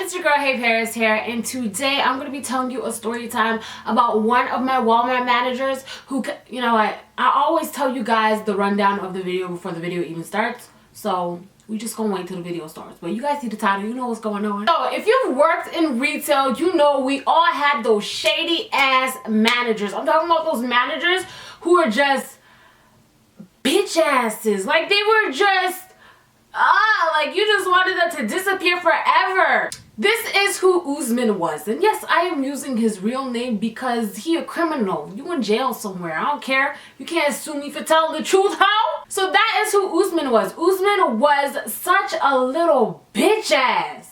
it's your girl HeyParis here, and today I'm going to be telling you a story time about one of my Walmart managers who, you know what, I always tell you guys the rundown of the video before the video even starts, so we just gonna wait till the video starts. But you guys see the title, you know what's going on. So if you've worked in retail, you know we all had those shady ass managers. I'm talking about those managers who are just bitch asses. Like they were just like you just wanted them to disappear forever. This is who Usman was, and yes, I am using his real name because he a criminal. You in jail somewhere, I don't care. You can't sue me for telling the truth, how? So that is who Usman was. Usman was such a little bitch ass.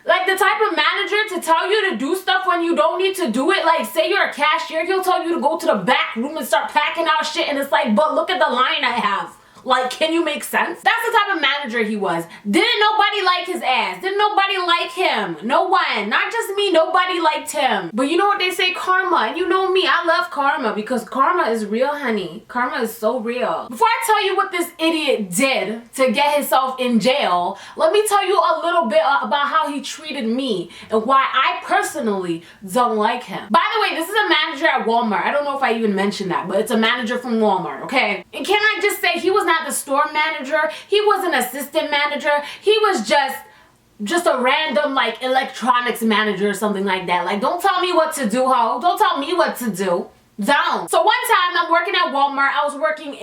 Like the type of manager to tell you to do stuff when you don't need to do it. Like say you're a cashier, he'll tell you to go to the back room and start packing out shit, and it's like, but look at the line I have. Like, can you make sense? That's the type of manager he was. Didn't nobody like his ass? Didn't nobody like him? No one. Not just me. Nobody liked him. But you know what they say? Karma. And you know me. I love karma because karma is real, honey. Karma is so real. Before I tell you what this idiot did to get himself in jail, let me tell you a little bit about how he treated me and why I personally don't like him. By the way, this is a manager at Walmart. I don't know if I even mentioned that, but it's a manager from Walmart, okay? And can I just say, he was not the store manager, he was an assistant manager, he was just a random like electronics manager or something like that. Like, don't tell me what to do, ho. Don't tell me what to do. Don't. So one time I'm working at Walmart. I was working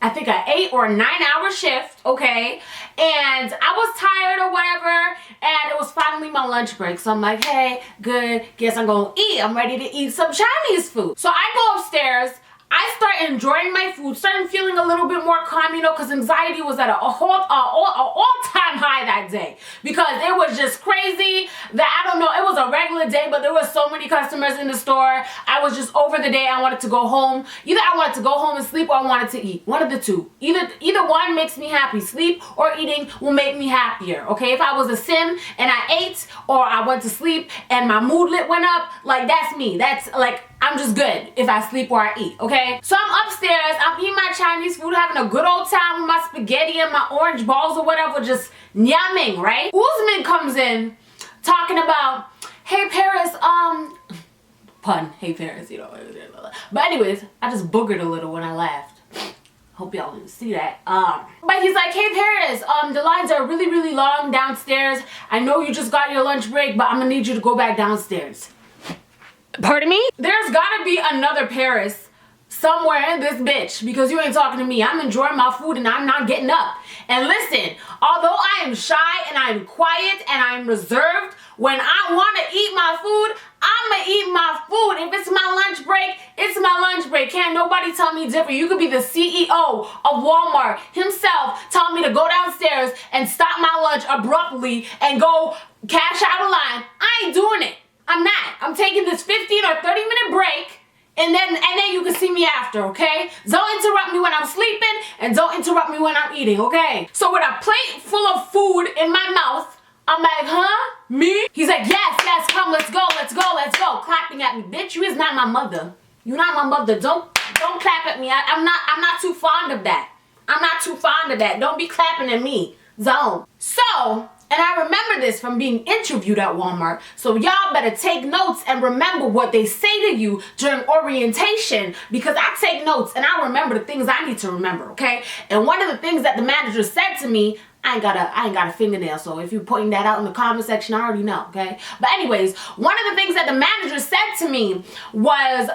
I think an 8 or 9 hour shift, okay? And I was tired or whatever, and it was finally my lunch break. So I'm like, hey, good, guess I'm gonna eat. I'm ready to eat some Chinese food. So I go upstairs, I start enjoying my food, starting feeling a little bit more calm, you know, because anxiety was at an all-time high that day. Because it was just crazy that, I don't know, it was a regular day, but there were so many customers in the store. I was just over the day. I wanted to go home. Either I wanted to go home and sleep or I wanted to eat. One of the two. Either one makes me happy. Sleep or eating will make me happier, okay? If I was a sim and I ate or I went to sleep and my mood went up, like that's me. That's like, I'm just good if I sleep or I eat, okay? So I'm upstairs, I'm eating my Chinese food, having a good old time with my spaghetti and my orange balls or whatever, just yamming, right? Usman comes in talking about, hey Paris, pun, hey Paris, you know. But anyways, I just boogered a little when I laughed. Hope y'all didn't see that. But he's like, hey Paris, the lines are really, really long downstairs. I know you just got your lunch break, but I'm gonna need you to go back downstairs. Pardon me? There's gotta be another Paris somewhere in this bitch because you ain't talking to me. I'm enjoying my food and I'm not getting up. And listen, although I am shy and I'm quiet and I'm reserved, when I want to eat my food, I'ma eat my food. If it's my lunch break, it's my lunch break. Can't nobody tell me different. You could be the CEO of Walmart himself telling me to go downstairs and stop my lunch abruptly and go cash out a line. I ain't doing it. I'm not. I'm taking this 15 or 30 minute break and then you can see me after, okay? Don't interrupt me when I'm sleeping and don't interrupt me when I'm eating, okay? So with a plate full of food in my mouth, I'm like, huh? Me? He's like, yes, come, let's go. Clapping at me. Bitch, you is not my mother. You're not my mother. Don't clap at me. I'm not too fond of that. I'm not too fond of that. Don't be clapping at me. Zone. So, and I remember this from being interviewed at Walmart, so y'all better take notes and remember what they say to you during orientation, because I take notes and I remember the things I need to remember, okay? And one of the things that the manager said to me, I ain't got a fingernail, so if you're pointing that out in the comment section, I already know, okay? But anyways, one of the things that the manager said to me was,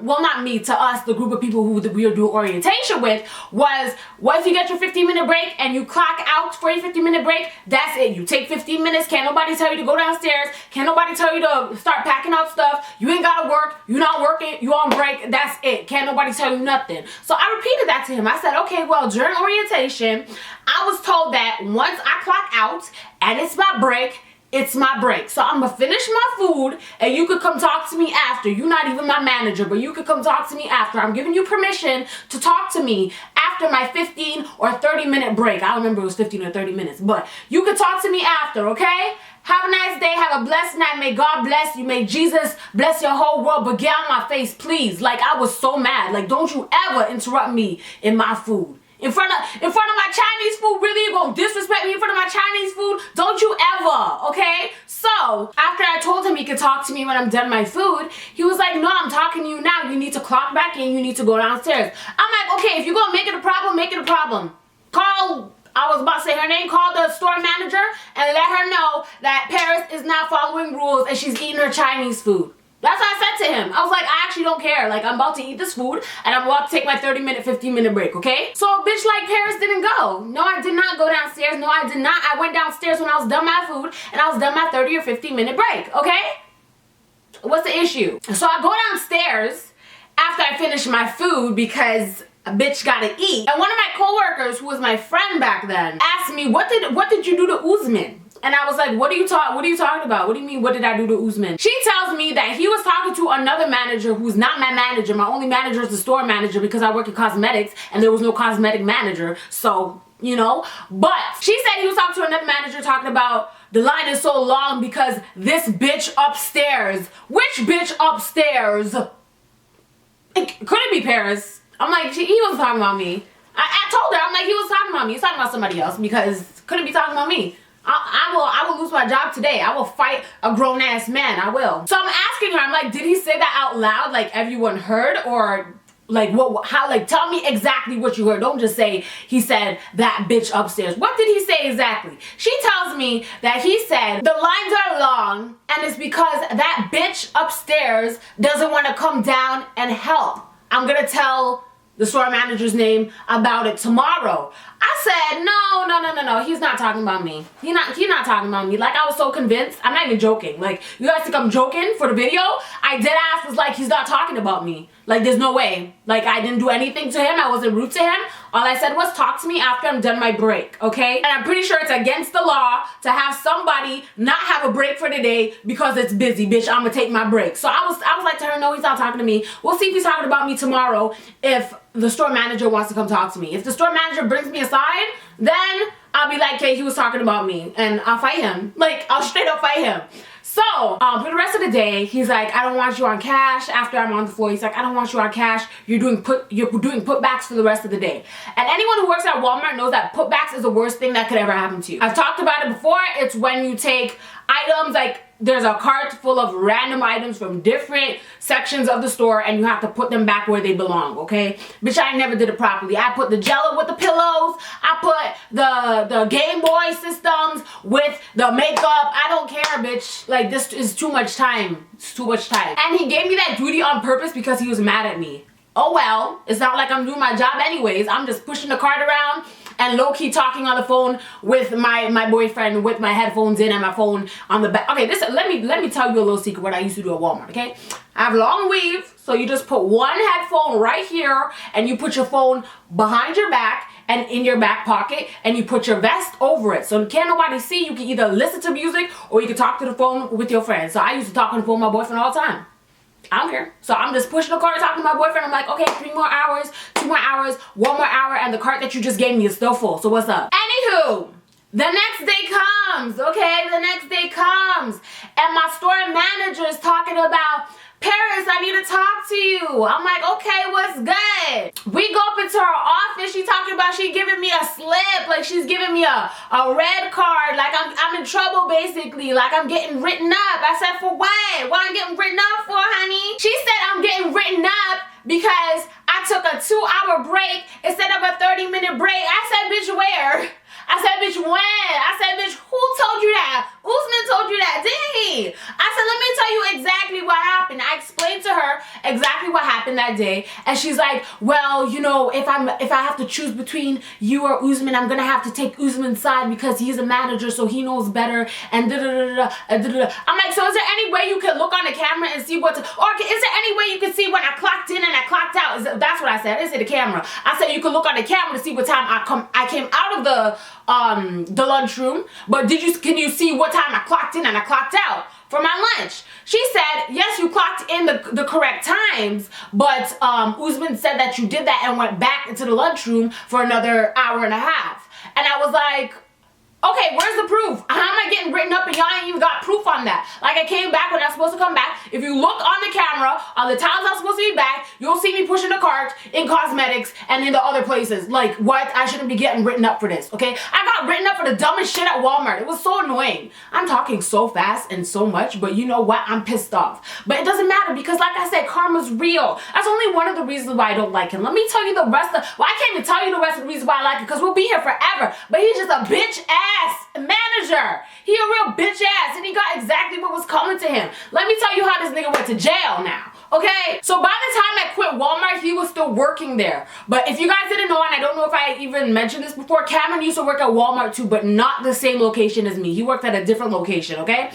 well, not me, to us, the group of people who we were doing orientation with, was once you get your 15-minute break and you clock out for your 15-minute break, that's it. You take 15 minutes, can't nobody tell you to go downstairs, can't nobody tell you to start packing out stuff, you ain't gotta work, you're not working, you on break, that's it. Can't nobody tell you nothing. So I repeated that to him. I said, okay, well, during orientation, I was told that once I clock out and it's my break, it's my break. So I'm gonna finish my food and you could come talk to me after. You're not even my manager, but you could come talk to me after. I'm giving you permission to talk to me after my 15 or 30 minute break. I don't remember if it was 15 or 30 minutes, but you could talk to me after, okay? Have a nice day. Have a blessed night. May God bless you. May Jesus bless your whole world. But get out my face, please. Like, I was so mad. Like, don't you ever interrupt me in my food. In front of my Chinese food, really? You gonna disrespect me in front of my Chinese food? Don't you ever, okay? So after I told him he could talk to me when I'm done my food, he was like, no, I'm talking to you now. You need to clock back in. You need to go downstairs. I'm like, okay, if you're going to make it a problem, make it a problem. Call, I was about to say her name, call the store manager and let her know that Paris is not following rules and she's eating her Chinese food. That's what I said to him. I was like, I actually don't care. Like, I'm about to eat this food and I'm about to take my 30-minute, 15-minute break, okay? So a bitch like Paris didn't go. No, I did not go downstairs. No, I did not. I went downstairs when I was done my food and I was done my 30 or 15-minute break, okay? What's the issue? So I go downstairs after I finish my food because a bitch gotta eat. And one of my coworkers, who was my friend back then, asked me, what did you do to Usman? And I was like, what are you talking about? What do you mean, what did I do to Usman? She tells me that he was talking to another manager who's not my manager. My only manager is the store manager because I work in cosmetics and there was no cosmetic manager. So, you know. But she said he was talking to another manager talking about the line is so long because this bitch upstairs. Which bitch upstairs? Could it be Paris? I'm like, he was talking about me. I told her, I'm like, he was talking about me. He's talking about somebody else because couldn't be talking about me. I will lose my job today. I will fight a grown-ass man. I will. So I'm asking her, I'm like, did he say that out loud like everyone heard? Or like how, like tell me exactly what you heard. Don't just say he said that bitch upstairs. What did he say exactly? She tells me that he said the lines are long and it's because that bitch upstairs doesn't want to come down and help. I'm gonna tell the store manager's name about it tomorrow. I said, no, he's not talking about me. He's not talking about me. Like, I was so convinced. I'm not even joking. Like, you guys think I'm joking for the video? I dead ass was like, he's not talking about me. Like, there's no way. Like, I didn't do anything to him. I wasn't rude to him. All I said was talk to me after I'm done my break, okay? And I'm pretty sure it's against the law to have somebody not have a break for the day because it's busy, bitch. I'm gonna take my break. So I was like to her, no, he's not talking to me. We'll see if he's talking about me tomorrow if the store manager wants to come talk to me. If the store manager brings me aside, then I'll be like, okay, he was talking about me and I'll fight him. Like, I'll straight up fight him. So, for the rest of the day, he's like, I don't want you on cash. After I'm on the floor, he's like, I don't want you on cash. You're doing putbacks for the rest of the day. And anyone who works at Walmart knows that putbacks is the worst thing that could ever happen to you. I've talked about it before. It's when you take items, like there's a cart full of random items from different sections of the store and you have to put them back where they belong, okay? Bitch, I never did it properly. I put the Jello with the pillows. I put the Game Boy systems with the makeup. I don't care, bitch. Like, this is too much time. It's too much time. And he gave me that duty on purpose because he was mad at me. Oh well, it's not like I'm doing my job anyways. I'm just pushing the cart around and low-key talking on the phone with my boyfriend with my headphones in and my phone on the back. Okay, let me tell you a little secret what I used to do at Walmart, okay? I have long weave, so you just put one headphone right here and you put your phone behind your back and in your back pocket and you put your vest over it. So can't nobody see. You can either listen to music or you can talk to the phone with your friends. So I used to talk on the phone with my boyfriend all the time. I don't care. So I'm just pushing the cart, talking to my boyfriend. I'm like, okay, 3 more hours, 2 more hours, 1 more hour, and the cart that you just gave me is still full. So what's up? Anywho, the next day comes, okay? The next day comes. And my store manager is talking about, Paris, I need to talk to you. I'm like, okay, what's good? We go up into her office. She talking about she giving me a slip. Like, she's giving me a red card. Like, I'm in trouble, basically. Like, I'm getting written up. I said, for what? What I'm getting written up for, honey? She said I'm getting written up because I took a 2-hour break instead of a 30-minute break. I said, bitch, where? I said, bitch, when? I said, bitch, who told you that? Usman told you that, didn't he? I said, let me tell you exactly what happened. I explained to her exactly what happened that day. And she's like, well, you know, if I have to choose between you or Usman, I'm gonna have to take Usman's side because he's a manager, so he knows better. And I'm like, so is there any way you can look on the camera and see or is there any way you can see when I clocked in and I clocked out? That's what I said. I didn't say the camera. I said you can look on the camera to see what time I came out of the lunchroom, but can you see what time I clocked in and I clocked out for my lunch? She said, yes, you clocked in the correct times, but Usman said that you did that and went back into the lunchroom for another hour and a half. And I was like, okay, where's the proof? How am I getting written up and y'all ain't even got proof on on that. Like, I came back when I was supposed to come back. If you look on the camera, on the times I was supposed to be back, you'll see me pushing a cart in cosmetics and in the other places. Like, what? I shouldn't be getting written up for this, okay? I got written up for the dumbest shit at Walmart. It was so annoying. I'm talking so fast and so much, but you know what? I'm pissed off. But it doesn't matter because, like I said, karma's real. That's only one of the reasons why I don't like him. Let me tell you the rest of, well, I can't even tell you the rest of the reasons why I like him because we'll be here forever. But he's just a bitch ass manager. He a real bitch ass and he got exactly what was coming to him. Let me tell you how this nigga went to jail now. Okay, so by the time I quit Walmart, he was still working there. But if you guys didn't know, and I don't know if I even mentioned this before, Cameron used to work at Walmart too, but not the same location as me. He worked at a different location, okay?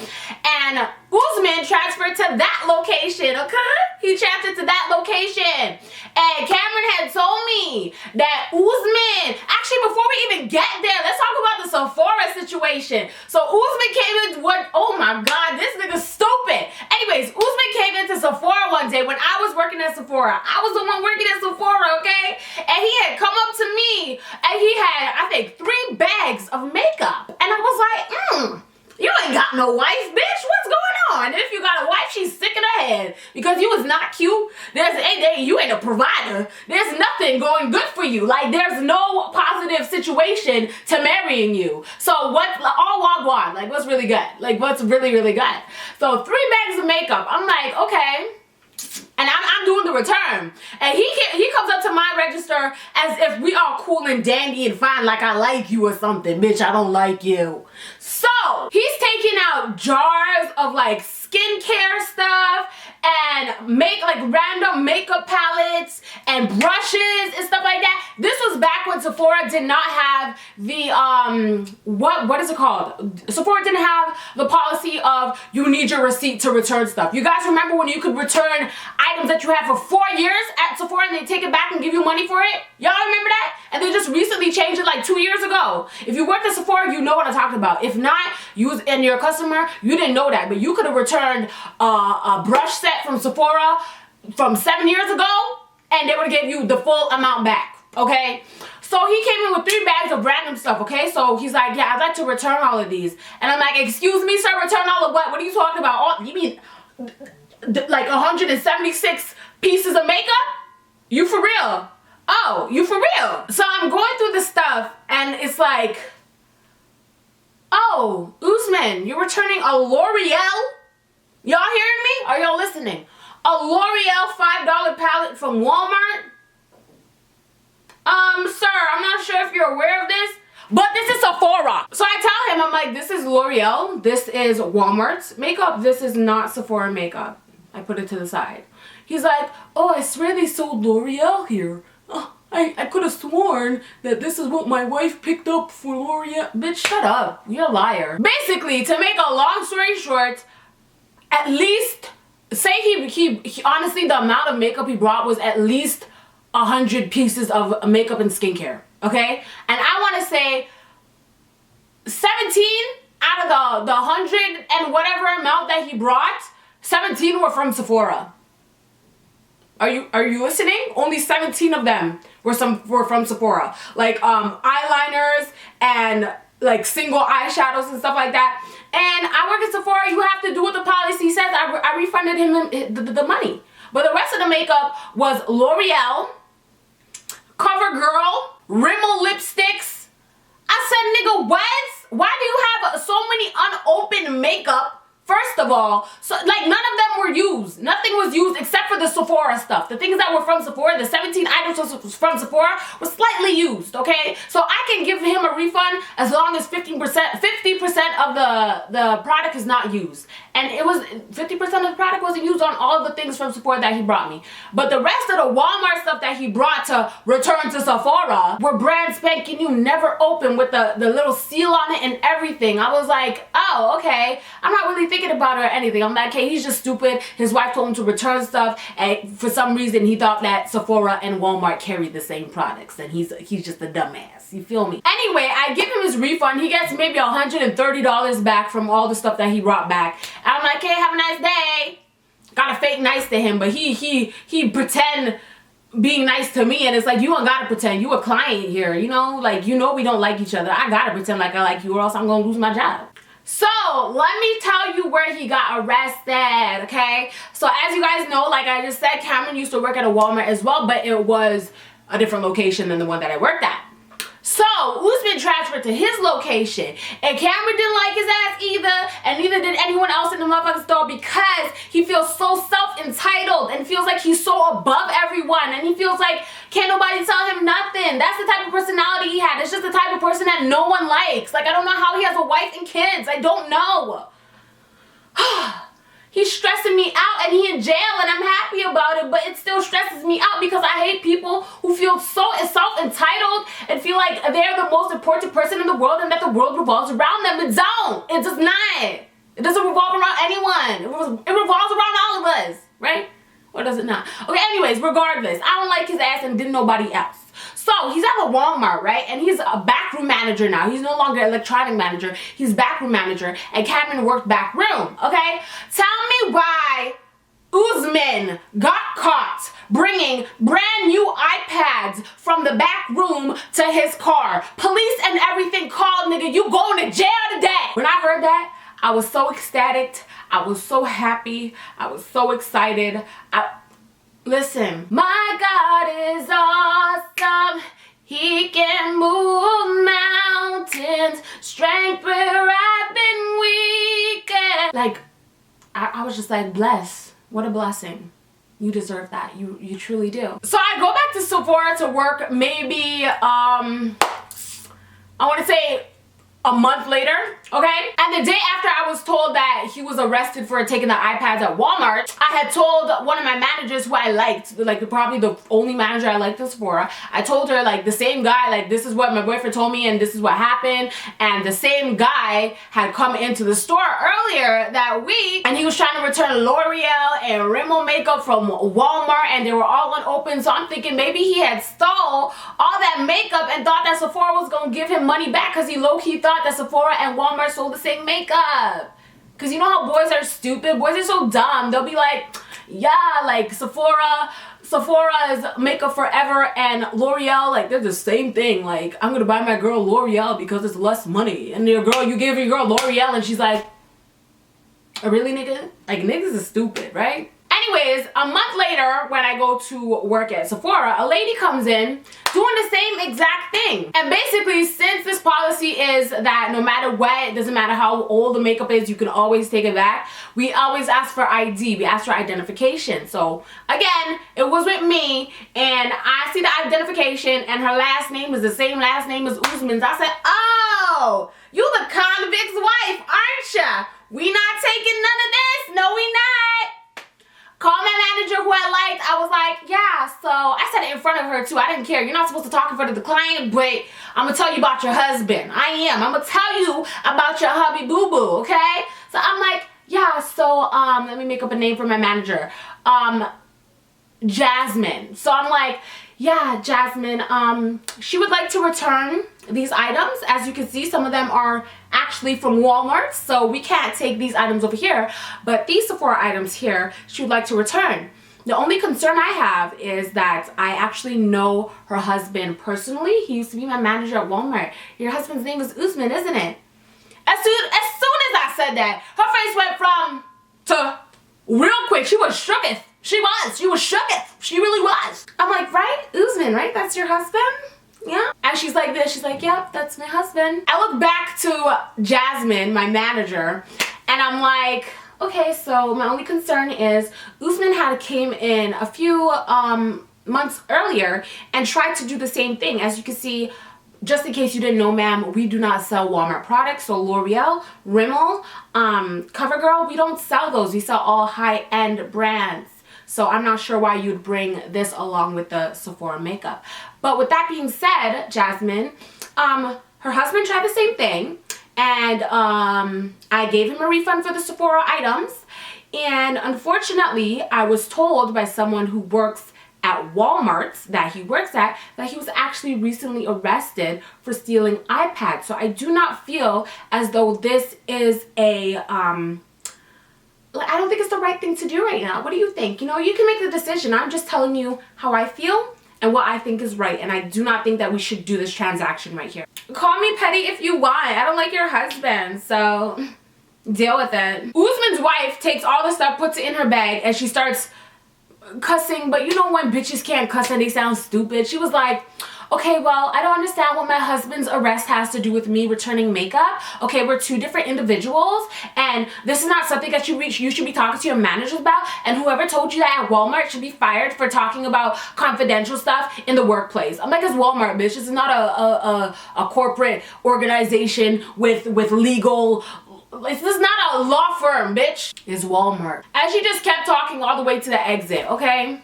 And Usman transferred to that location, okay? He transferred to that location. And Cameron had told me that Usman, actually before we even get there, let's talk about the Sephora situation. So Usman came in, oh my God, this nigga's stupid. Anyways, Usman came into Sephora one day when I was working at Sephora. I was the one working at Sephora, okay? And he had come up to me and he had, I think, 3 bags of makeup. And I was like, you ain't got no wife, bitch. What's going on? And if you got a wife, she's sick in her head because you was not cute. You ain't a provider. There's nothing going good for you. Like, there's no positive situation to marrying you. So what's all wagwan? Like, what's really good? Like, what's really, really good? So 3 bags of makeup. I'm like, okay. And I'm doing the return. And he comes up to my register as if we are cool and dandy and fine, like I like you or something. Bitch, I don't like you. So he's taking out jars of like skincare stuff and like random makeup palettes and brushes and stuff like that. This was back when Sephora did not have the what is it called? Sephora didn't have the policy of you need your receipt to return stuff. You guys remember when you could return items that you had for 4 years at Sephora and they take it back and give you money for it? Y'all remember that? And they just recently changed it like 2 years ago. If you worked at Sephora, you know what I'm talking about. If not, and you're a customer, you didn't know that, but you could have returned a brush set from Sephora from 7 years ago and they would have gave you the full amount back, okay? So he came in with 3 bags of random stuff, okay? So he's like, yeah, I'd like to return all of these. And I'm like, excuse me, sir, return all of what? What are you talking about? Oh, you mean like 176 pieces of makeup? You for real? Oh, you for real? So I'm going through this stuff and it's like, oh, Usman, you're returning a L'Oreal? Y'all hearing me? Are y'all listening? A L'Oreal $5 palette from Walmart? Sir, I'm not sure if you're aware of this, but this is Sephora. So I tell him, I'm like, this is L'Oreal, this is Walmart's makeup, this is not Sephora makeup. I put it to the side. He's like, oh, I swear they sold L'Oreal here. Oh, I could have sworn that this is what my wife picked up for L'Oreal. Bitch, shut up. You're a liar. Basically, to make a long story short, at least, say he honestly, the amount of makeup he brought was at least 100 pieces of makeup and skincare, okay? And I want to say 17 out of the 100 and whatever amount that he brought, 17 were from Sephora. Are you listening? Only 17 of them were from Sephora. Like eyeliners and like single eyeshadows and stuff like that. And I work at Sephora. You have to do what the policy says. I refunded him the money. But the rest of the makeup was L'Oreal, CoverGirl, Rimmel lipsticks. I said, nigga, what? Why do you have so many unopened makeup? First of all, so like none of them were used. Nothing was used except for the Sephora stuff. The things that were from Sephora, the 17 items from Sephora were slightly used, okay? So I can give him a refund as long as 50% of the product is not used. And it was 50% of the product wasn't used on all of the things from Sephora that he brought me. But the rest of the Walmart stuff that he brought to return to Sephora were brand spanking new, never open with the little seal on it and everything. I was like, oh, okay. I'm not really thinking about it or anything. I'm like, okay, he's just stupid. His wife told him to return stuff, and for some reason he thought that Sephora and Walmart carried the same products, and he's just a dumbass. You feel me? Anyway, I give him his refund. He gets maybe $130 back from all the stuff that he brought back. And I'm like, hey, have a nice day. Gotta fake nice to him, but he pretend being nice to me, and it's like, you don't gotta pretend. You a client here, you know? Like, you know we don't like each other. I gotta pretend like I like you or else I'm gonna lose my job. So let me tell you where he got arrested, okay? So as you guys know, like I just said, Cameron used to work at a Walmart as well, but it was a different location than the one that I worked at. So Usman transferred to his location, and Cameron didn't like his ass either, and neither did anyone else in the motherfucking store, because he feels so self-entitled and feels like he's so above everyone, and he feels like can't nobody tell him nothing. That's the type of personality he had. It's just the type of person that no one likes. Like, I don't know how he has a wife and kids. I don't know. He's stressing me out, and he in jail, and I'm happy about it, but it still stresses me out because I hate people who feel so self-entitled and feel like they're the most important person in the world and that the world revolves around them. It don't. It does not. It doesn't revolve around anyone. It revolves around all of us, right? Or does it not? Okay, anyways, regardless, I don't like his ass and didn't nobody else. So he's at a Walmart, right? And he's a backroom manager now. He's no longer electronic manager. He's backroom manager. And Cameron worked back room, okay? Tell me why Usman got caught bringing brand new iPads from the back room to his car. Police and everything called, nigga, you going to jail today. When I heard that, I was so ecstatic. I was so happy. I was so excited. Listen, my God is awesome. He can move mountains, strength where I've been weak. Like, I was just like, bless. What a blessing. You deserve that. You truly do. So I go back to Sephora to work maybe, I want to say a month later, okay? And the day after I was told that he was arrested for taking the iPads at Walmart, I had told one of my managers who I liked, like probably the only manager I liked at Sephora, I told her, like, the same guy, like, this is what my boyfriend told me and this is what happened. And the same guy had come into the store earlier that week and he was trying to return L'Oreal and Rimmel makeup from Walmart and they were all unopened. So I'm thinking maybe he had stole all that makeup and thought that Sephora was gonna give him money back because he low-key thought that Sephora and Walmart sold the same makeup. Because you know how boys are stupid? Boys are so dumb. They'll be like, yeah, like Sephora's Makeup Forever and L'Oreal, like, they're the same thing. Like, I'm gonna buy my girl L'Oreal because it's less money. And your girl, you give your girl L'Oreal and she's like, oh, really, nigga? Like, niggas is stupid, right? Anyways, a month later, when I go to work at Sephora, a lady comes in doing the same exact thing. And basically, since this policy is that no matter what, it doesn't matter how old the makeup is, you can always take it back, we always ask for ID. We ask for identification. So, again, it was with me, and I see the identification, and her last name is the same last name as Usman's. I said, oh, you the convict's wife, aren't ya? We not taking none of this. No, we not. Called my manager who I liked. I was like, yeah, so I said it in front of her too. I didn't care. You're not supposed to talk in front of the client, but I'm going to tell you about your husband. I am. I'm going to tell you about your hubby boo-boo, okay? So I'm like, yeah, so let me make up a name for my manager. Jasmine. So I'm like, yeah, Jasmine, she would like to return these items. As you can see, some of them are actually from Walmart, so we can't take these items over here, but these Sephora items here, she would like to return. The only concern I have is that I actually know her husband personally. He used to be my manager at Walmart. Your husband's name is Usman, isn't it? As soon as I said that, her face went from to real quick. She was shooketh. She was shooketh. She really was. I'm like, right? Usman, right? That's your husband? Yeah. And she's like this. She's like, yep, that's my husband. I look back to Jasmine, my manager, and I'm like, okay, so my only concern is Usman had came in a few months earlier and tried to do the same thing. As you can see, just in case you didn't know, ma'am, we do not sell Walmart products. So L'Oreal, Rimmel, CoverGirl, we don't sell those. We sell all high-end brands. So I'm not sure why you'd bring this along with the Sephora makeup. But with that being said, Jasmine, her husband tried the same thing. And I gave him a refund for the Sephora items. And unfortunately, I was told by someone who works at Walmart that he works at that he was actually recently arrested for stealing iPads. So I do not feel as though this is a I don't think it's the right thing to do right now. What do you think? You know, you can make the decision. I'm just telling you how I feel and what I think is right. And I do not think that we should do this transaction right here. Call me petty if you want. I don't like your husband, so Deal with it. Usman's wife takes all the stuff, puts it in her bag, and she starts cussing. But you know when bitches can't cuss and they sound stupid? She was like, okay, well, I don't understand what my husband's arrest has to do with me returning makeup. Okay, we're two different individuals, and this is not something that you should be talking to your managers about, and whoever told you that at Walmart should be fired for talking about confidential stuff in the workplace. I'm like, it's Walmart, bitch. This is not a corporate organization with legal... This is not a law firm, bitch. It's Walmart. And she just kept talking all the way to the exit, okay?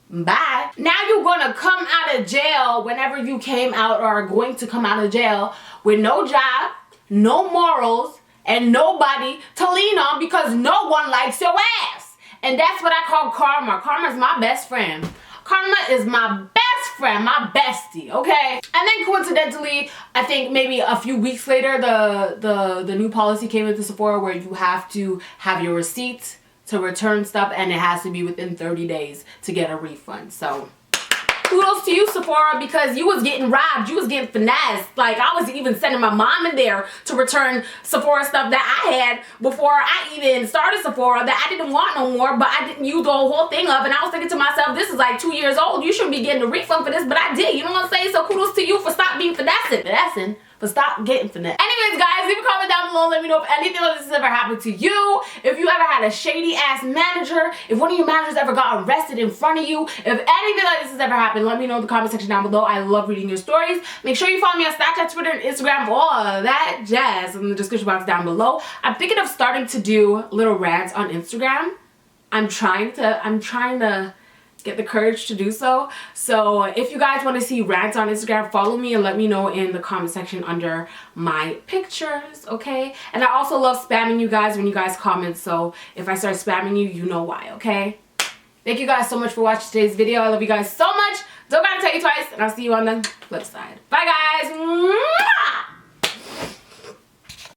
Bye. Now you're gonna come out of jail whenever you came out or are going to come out of jail with no job, no morals, and nobody to lean on because no one likes your ass. And that's what I call karma. Karma's my best friend. Karma is my best friend, my bestie, okay? And then coincidentally, I think maybe a few weeks later, the new policy came into Sephora where you have to have your receipts to return stuff, and it has to be within 30 days to get a refund. So kudos to you, Sephora, because you was getting robbed, you was getting finessed. Like, I was even sending my mom in there to return Sephora stuff that I had before I even started Sephora that I didn't want no more, but I didn't use the whole thing up, and I was thinking to myself, this is like 2 years old, you shouldn't be getting a refund for this, but I did, you know what I'm saying? So kudos to you for stop being finessing. But stop getting finessed. Anyways, guys, leave a comment down below. Let me know if anything like this has ever happened to you. If you ever had a shady ass manager. If one of your managers ever got arrested in front of you. If anything like this has ever happened, let me know in the comment section down below. I love reading your stories. Make sure you follow me on Snapchat, Twitter, and Instagram. All that jazz in the description box down below. I'm thinking of starting to do little rants on Instagram. I'm trying to get the courage to do so. So if you guys want to see rants on Instagram, follow me and let me know in the comment section under my pictures, okay? And I also love spamming you guys when you guys comment, so if I start spamming you, you know why, okay? Thank you guys so much for watching today's video. I love you guys so much. Don't gotta tell you twice, and I'll see you on the flip side. Bye, guys. Mwah!